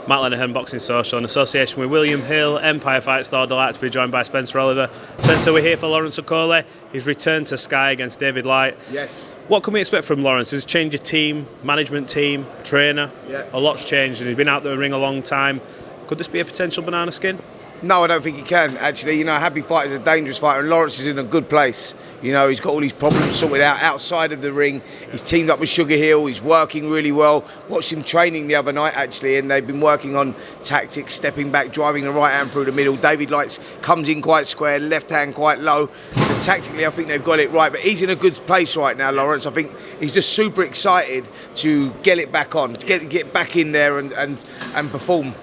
Matt Lenihan, Boxing Social, in association with William Hill, Empire Fight Store. Delighted to be joined by Spencer Oliver. Spencer, we're here for Larence Okolie. He's returned to Sky against David Light. Yes. What can we expect from Larence? Has he changed your team, management team, trainer? Yeah. A lot's changed and he's been out there in the ring a long time. Could this be a potential banana skin? No, I don't think he can, actually. You know, a happy fighter is a dangerous fighter, and Larence is in a good place. You know, he's got all these problems sorted out outside of the ring. He's teamed up with Sugar Hill. He's working really well. Watched him training the other night, actually, and they've been working on tactics, stepping back, driving the right hand through the middle. David Light comes in quite square, left hand quite low. So tactically, I think they've got it right. But he's in a good place right now, Larence. I think he's just super excited to get it back on, to get back in there and perform.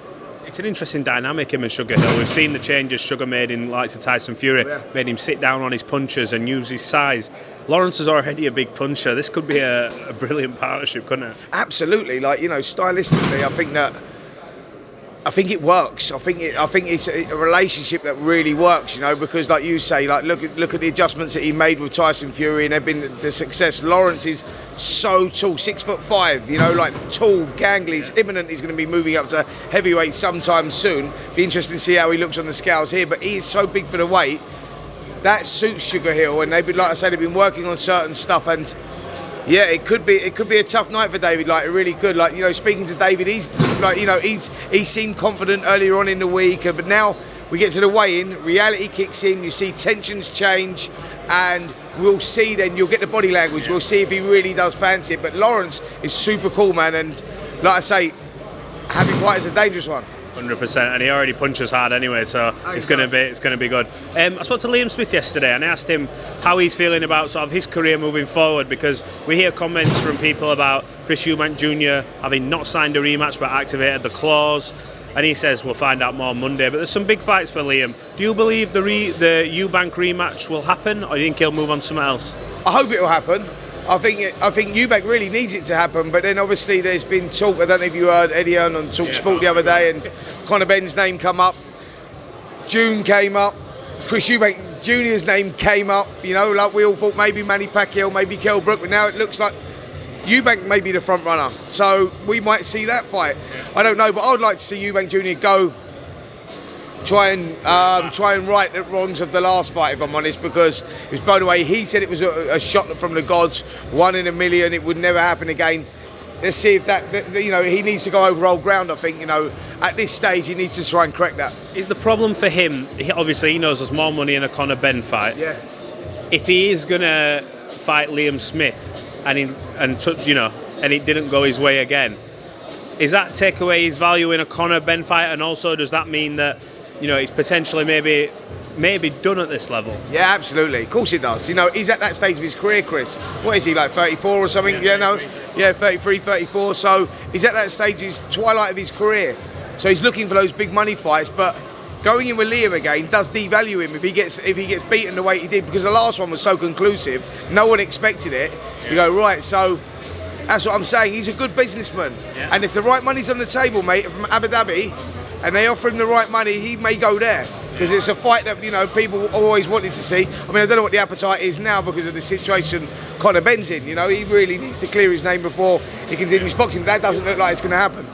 It's an interesting dynamic, him and Sugar Hill. We've seen the changes Sugar made in likes of Tyson Fury, made him sit down on his punches and use his size. Larence is already a big puncher. This could be a brilliant partnership, couldn't it? Absolutely. Like, you know, stylistically, I think it works. I think it's a relationship that really works, you know, because like you say, like look at the adjustments that he made with Tyson Fury, and they've been the success. Larence is so tall, 6'5", you know, like tall, gangly. It's imminent he's going to be moving up to heavyweight sometime soon. Be interesting to see how he looks on the scales here, but he is so big for the weight. That suits Sugar Hill, and they've been, like I say, they've been working on certain stuff, and yeah, it could be a tough night for David. Like, it really could. Like, you know, speaking to David, he's like, you know, he seemed confident earlier on in the week, but now we get to the weigh-in, reality kicks in, you see tensions change, and we'll see then, you'll get the body language, we'll see if he really does fancy it. But Larence is super cool, man, and like I say, happy fight is a dangerous one. 100%, and he already punches hard anyway, so it's going to be good. I spoke to Liam Smith yesterday, and I asked him how he's feeling about sort of his career moving forward, because we hear comments from people about Chris Eubank Jr. having not signed a rematch but activated the clause, and he says we'll find out more Monday. But there's some big fights for Liam. Do you believe the Eubank rematch will happen, or do you think he'll move on to something else? I hope it will happen. I think Eubank really needs it to happen, but then obviously there's been talk. I don't know if you heard Eddie Hearn on TalkSport the other day, and Conor Benn's name come up, June came up, Chris Eubank Jr.'s name came up. You know, like we all thought maybe Manny Pacquiao, maybe Kell Brook, but now it looks like Eubank may be the front runner. So we might see that fight. I don't know, but I would like to see Eubank Jr. go. Try and right the wrongs of the last fight, if I'm honest, because it was blown away. He said it was a shot from the gods, 1 in a million. It would never happen again. Let's see if that you know, he needs to go over old ground. I think, you know, at this stage he needs to try and correct that. Is the problem for him? Obviously, he knows there's more money in a Conor Benn fight. Yeah. If he is gonna fight Liam Smith and it didn't go his way again, is that take away his value in a Conor Benn fight? And also, does that mean that, you know, he's potentially maybe done at this level? Yeah, absolutely. Of course it does. You know, he's at that stage of his career, Chris. What is he, like 34 or something? Yeah, 33, 34. So he's at that stage, his twilight of his career. So he's looking for those big money fights, but going in with Liam again does devalue him if he gets beaten the way he did, because the last one was so conclusive. No one expected it. You go, right, so that's what I'm saying. He's a good businessman. Yeah. And if the right money's on the table, mate, from Abu Dhabi, and they offer him the right money, he may go there, because it's a fight that, you know, people always wanted to see. I mean, I don't know what the appetite is now because of the situation Conor Benn's in. You know, he really needs to clear his name before he continues boxing. But that doesn't look like it's going to happen.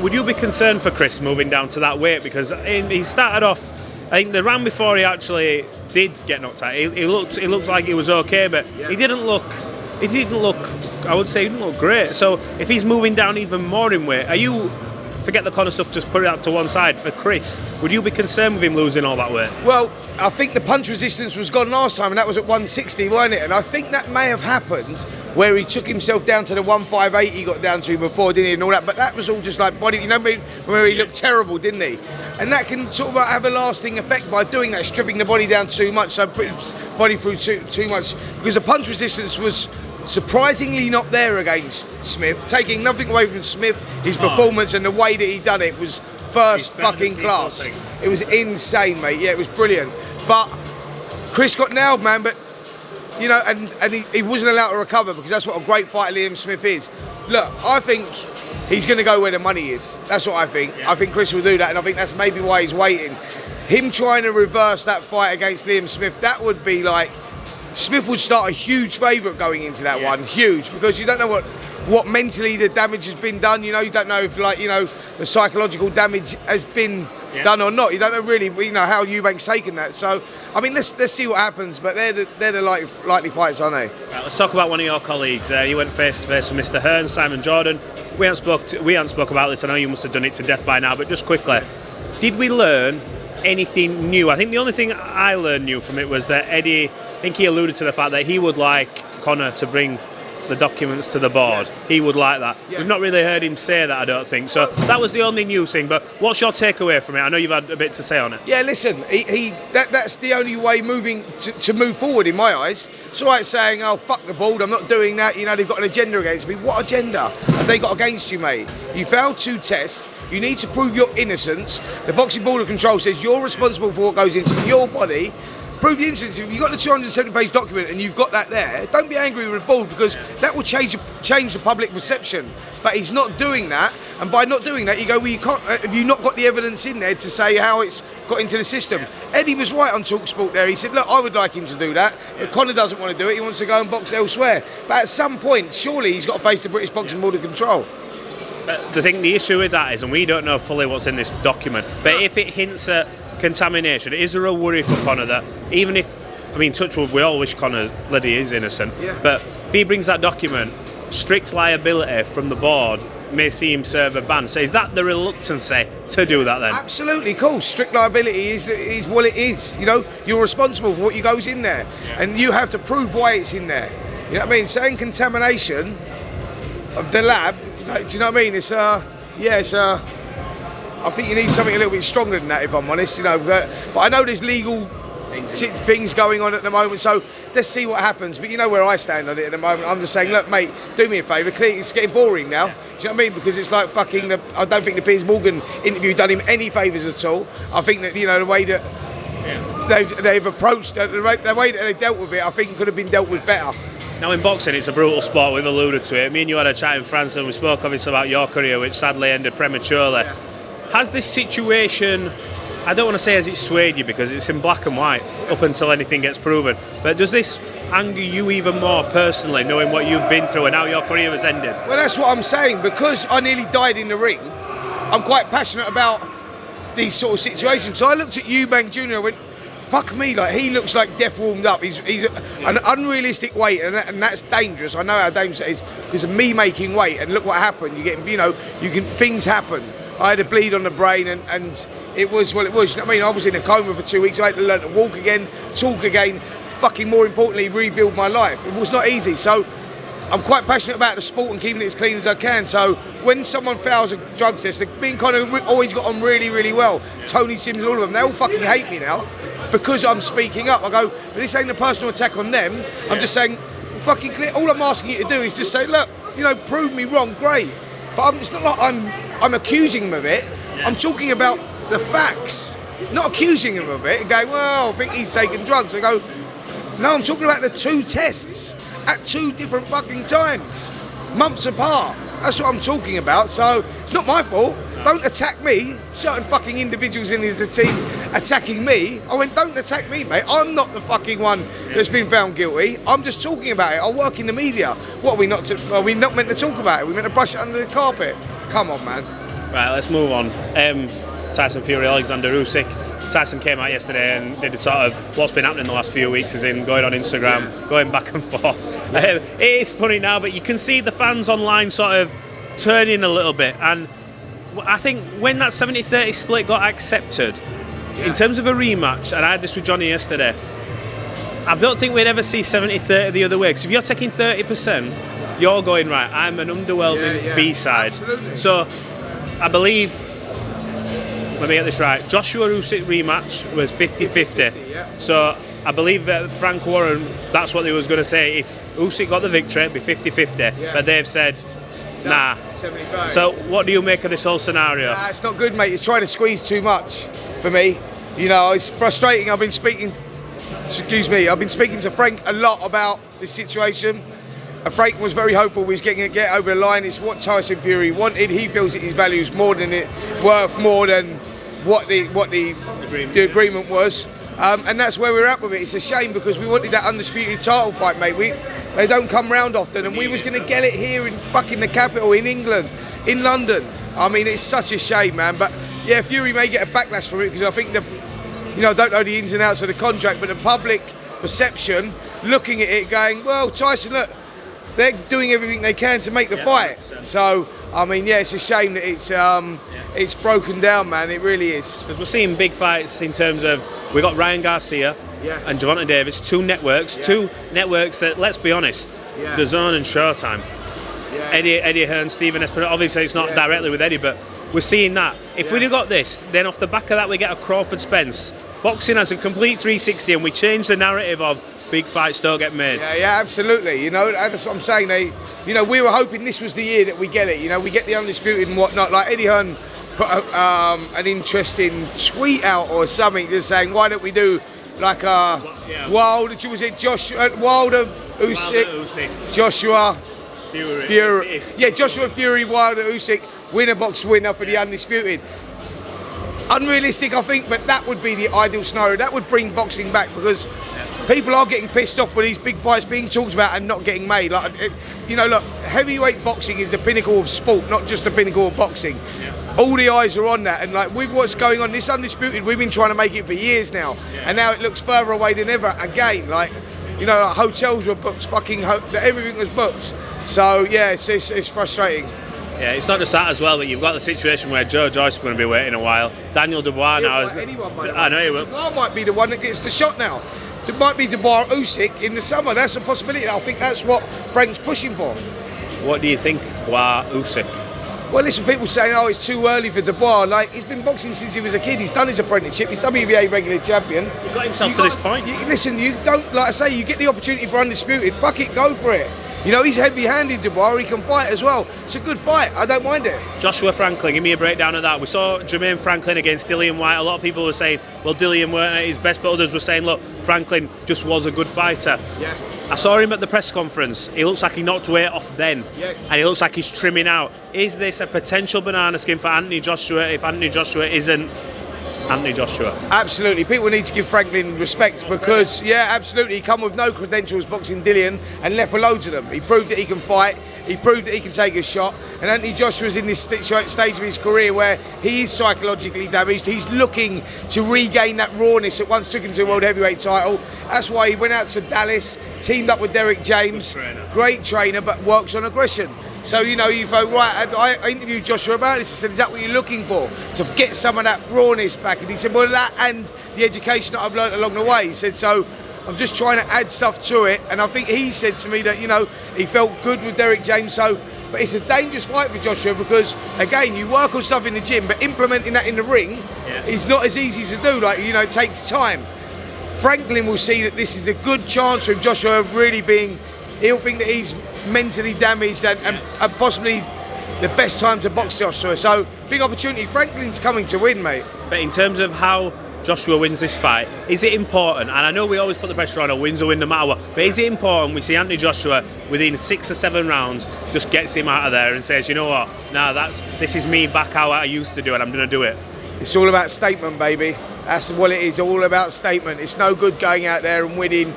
Would you be concerned for Chris moving down to that weight? Because he started off, I think the round before he actually did get knocked out, he looked like he was okay, but he didn't look. I would say he didn't look great. So if he's moving down even more in weight, forget the Conor stuff, just put it out to one side. For Chris, would you be concerned with him losing all that weight? Well, I think the punch resistance was gone last time, and that was at 160, wasn't it? And I think that may have happened where he took himself down to the 158 he got down to before, didn't he, and all that. But that was all just like body, you know, where he looked terrible, didn't he? And that can sort of have a lasting effect by doing that, stripping the body down too much, so putting his body through too much, because the punch resistance was surprisingly not there against Smith. Taking nothing away from Smith, his performance and the way that he done it was first fucking class. It was insane, mate. Yeah, it was brilliant. But Chris got nailed, man. But you know, and he wasn't allowed to recover, because that's what a great fighter Liam Smith is. Look, I think he's going to go where the money is. That's what I think. Yeah. I think Chris will do that, and I think that's maybe why he's waiting. Him trying to reverse that fight against Liam Smith, that would be like, Smith would start a huge favourite going into that one, huge, because you don't know what mentally the damage has been done. You know, you don't know if, like, you know, the psychological damage has been done or not. You don't know really, you know, how Eubank's taken that. So, I mean, let's see what happens. But they're the likely fights, aren't they? Right, let's talk about one of your colleagues. You went face to face with Mr. Hearn, Simon Jordan. We haven't spoke about this. I know you must have done it to death by now, but just quickly, did we learn anything new? I think the only thing I learned new from it was that Eddie, I think he alluded to the fact that he would like Conor to bring the documents to the board. He would like that. We've not really heard him say that, I don't think. So that was the only new thing. But what's your takeaway from it? I know you've had a bit to say on it. Yeah, listen, that's the only way to move forward in my eyes. It's all right saying, oh, fuck the board, I'm not doing that. You know, they've got an agenda against me. What agenda have they got against you, mate? You failed 2 tests. You need to prove your innocence. The Boxing Board of Control says you're responsible for what goes into your body. Prove the innocence. If you've got the 270-page document and you've got that there, don't be angry with the board, because that will change the public perception. But he's not doing that, and by not doing that, you go, well, you can't. Have you not got the evidence in there to say how it's got into the system? Eddie was right on TalkSport there. He said, look, I would like him to do that, but Conor doesn't want to do it. He wants to go and box elsewhere. But at some point, surely he's got to face the British Boxing Board of Control. The issue with that is, and we don't know fully what's in this document, but if it hints at contamination, is there a worry for Conor that even if, I mean, touch wood, we all wish Conor Liddy is innocent, but if he brings that document, strict liability from the board may see him serve a ban. So is that the reluctance to do that then? Absolutely, cool. Strict liability is what it is. You know, you're responsible for what goes in there, and you have to prove why it's in there. You know what I mean? Saying contamination of the lab, do you know what I mean? I think you need something a little bit stronger than that, if I'm honest. You know, but I know there's legal things going on at the moment, so let's see what happens. But you know where I stand on it at the moment. I'm just saying, look, mate, do me a favour. Clearly, it's getting boring now. Do you know what I mean? Because it's like fucking. I don't think the Piers Morgan interview done him any favours at all. I think that, you know, the way that they've approached the way that they dealt with it, I think could have been dealt with better. Now, in boxing, it's a brutal sport. We've alluded to it. Me and you had a chat in France, and we spoke obviously about your career, which sadly ended prematurely. Has this situation, I don't want to say has it swayed you, because it's in black and white up until anything gets proven, but does this anger you even more personally, knowing what you've been through and how your career has ended? Well, that's what I'm saying. Because I nearly died in the ring, I'm quite passionate about these sort of situations. So I looked at Eubank Jr. and went, fuck me, like, he looks like death warmed up. He's an unrealistic weight, and that's dangerous. I know how dangerous it is because of me making weight, and look what happened. Things happen. I had a bleed on the brain, and it was what it was. You know what I mean? I was in a coma for 2 weeks. I had to learn to walk again, talk again, fucking more importantly, rebuild my life. It was not easy. So I'm quite passionate about the sport and keeping it as clean as I can. So when someone fails a drug test, me and Conor always got on really, really well. Tony Sims, all of them, they all fucking hate me now because I'm speaking up. I go, but this ain't a personal attack on them. I'm just saying, fucking clear. All I'm asking you to do is just say, look, you know, prove me wrong, great. But it's not like I'm accusing them of it. I'm talking about the facts, not accusing them of it and going, well, I think he's taking drugs. I go, no, I'm talking about the 2 tests at 2 different fucking times, months apart. That's what I'm talking about. So it's not my fault. Don't attack me. Certain fucking individuals in the team attacking me. I went, don't attack me, mate. I'm not the fucking one that's been found guilty. I'm just talking about it. I work in the media. What are we not meant to talk about it? We're meant to brush it under the carpet. Come on, man. Right, let's move on. Tyson Fury, Oleksandr Usyk. Tyson came out yesterday and did a sort of what's been happening the last few weeks, as in going on Instagram, going back and forth. It is funny now, but you can see the fans online sort of turning a little bit. And I think when that 70-30 split got accepted, in terms of a rematch, and I had this with Johnny yesterday, I don't think we'd ever see 70-30 the other way. Because if you're taking 30%, you're going, right, I'm an underwhelming B-side. Absolutely. So I believe, let me get this right, Joshua Usyk rematch was 50-50. So I believe that Frank Warren, that's what they was going to say. If Usyk got the victory, it'd be 50-50. But they've said, nah. 75. So what do you make of this whole scenario? Nah, it's not good, mate. You're trying to squeeze too much for me. You know, it's frustrating. I've been speaking to Frank a lot about this situation. Frank was very hopeful we was getting to get over the line. It's what Tyson Fury wanted. He feels that his value is worth more than what the agreement was. And that's where we're at with it. It's a shame because we wanted that undisputed title fight, mate. They don't come round often, and we was going to get it here in fucking the capital, in England, in London. I mean, it's such a shame, man. But yeah, Fury may get a backlash from it because I think I don't know the ins and outs of the contract, but the public perception, looking at it, going, well, Tyson, look, they're doing everything they can to make the fight. 100%. So, I mean, yeah, it's a shame that it's broken down, man. It really is. Because we're seeing big fights in terms of, we got Ryan Garcia and Gervonta Davis, two networks that, let's be honest, DAZN and Showtime. Eddie Hearn, Stephen Espinal. Obviously, it's not directly with Eddie, but we're seeing that. If we'd have got this, then off the back of that, we get a Crawford Spence. Boxing has a complete 360, and we change the narrative of big fights don't get made. Yeah, absolutely. That's what I'm saying. We were hoping this was the year that we get it. We get the undisputed and whatnot. Like Eddie Hearn put an interesting tweet out or something, just saying, why don't we do like a Wilder? Was it Wilder Usyk, Joshua Fury? Yeah, Joshua Fury, Wilder Usyk, winner box winner for the undisputed. Unrealistic, I think, but that would be the ideal scenario. That would bring boxing back, because people are getting pissed off with these big fights being talked about and not getting made. Look, heavyweight boxing is the pinnacle of sport, not just the pinnacle of boxing. All the eyes are on that, and like with what's going on, this undisputed, we've been trying to make it for years now, and now it looks further away than ever again. Like hotels were booked, everything was booked. So yeah, it's frustrating. Yeah, it's not just that as well, but you've got the situation where Joe Joyce is going to be waiting a while. Daniel Dubois now is... I know he will. Dubois might be the one that gets the shot now. It might be Dubois Usyk in the summer. That's a possibility. I think that's what Frank's pushing for. What do you think, Dubois Usyk? Well, listen, people saying, it's too early for Dubois. Like, he's been boxing since he was a kid. He's done his apprenticeship. He's WBA regular champion. He got himself to this point. Listen, you don't, like I say, you get the opportunity for undisputed. Fuck it, go for it. He's heavy-handed, Dubois. He can fight as well. It's a good fight. I don't mind it. Joshua Franklin, give me a breakdown of that. We saw Jermaine Franklin against Dillian White. A lot of people were saying, well, Dillian weren't at his best, but others were saying, look, Franklin just was a good fighter. Yeah. I saw him at the press conference. He looks like he knocked weight off then. Yes. And he looks like he's trimming out. Is this a potential banana skin for Anthony Joshua if Anthony Joshua isn't Anthony Joshua? Absolutely. People need to give Franklin respect because, absolutely, he come with no credentials boxing Dillian and left for loads of them. He proved that he can fight. He proved that he can take a shot. And Anthony Joshua's in this stage of his career where he is psychologically damaged. He's looking to regain that rawness that once took him to a world heavyweight title. That's why he went out to Dallas, teamed up with Derek James. Great trainer, but works on aggression. So, you thought, right, I interviewed Joshua about this. I said, is that what you're looking for? To get some of that rawness back? And he said, well, that and the education that I've learned along the way. He said, so I'm just trying to add stuff to it. And I think he said to me that, he felt good with Derek James. But it's a dangerous fight for Joshua because, again, you work on stuff in the gym, but implementing that in the ring is not as easy to do. Like, it takes time. Franklin will see that this is a good chance for him. Joshua really he'll think that he's mentally damaged and possibly the best time to box Joshua. So, big opportunity. Franklin's coming to win, mate. But in terms of how Joshua wins this fight, is it important? And I know we always put the pressure on a win's a win no matter what, but is it important we see Anthony Joshua within 6 or 7 rounds just gets him out of there and says, you know what, this is me back how I used to do it, I'm going to do it? It's all about statement, baby. That's what it is, all about statement. It's no good going out there and winning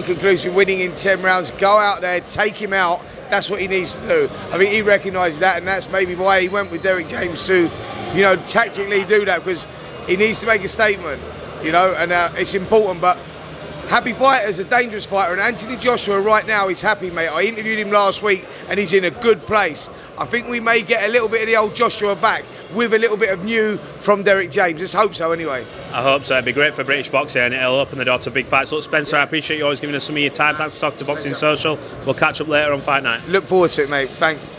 conclusive, winning in 10 rounds. Go out there, take him out. That's what he needs to do. I think he recognises that, and that's maybe why he went with Derek James to, tactically do that, because he needs to make a statement, and it's important. But happy fighter's a dangerous fighter, and Anthony Joshua right now is happy, mate. I interviewed him last week, and he's in a good place. I think we may get a little bit of the old Joshua back with a little bit of new from Derek James. Just hope so, anyway. I hope so. It'd be great for British boxing, and it'll open the door to big fights. Look, Spencer, I appreciate you always giving us some of your time. Thanks for talking to Boxing Social. We'll catch up later on Fight Night. Look forward to it, mate. Thanks.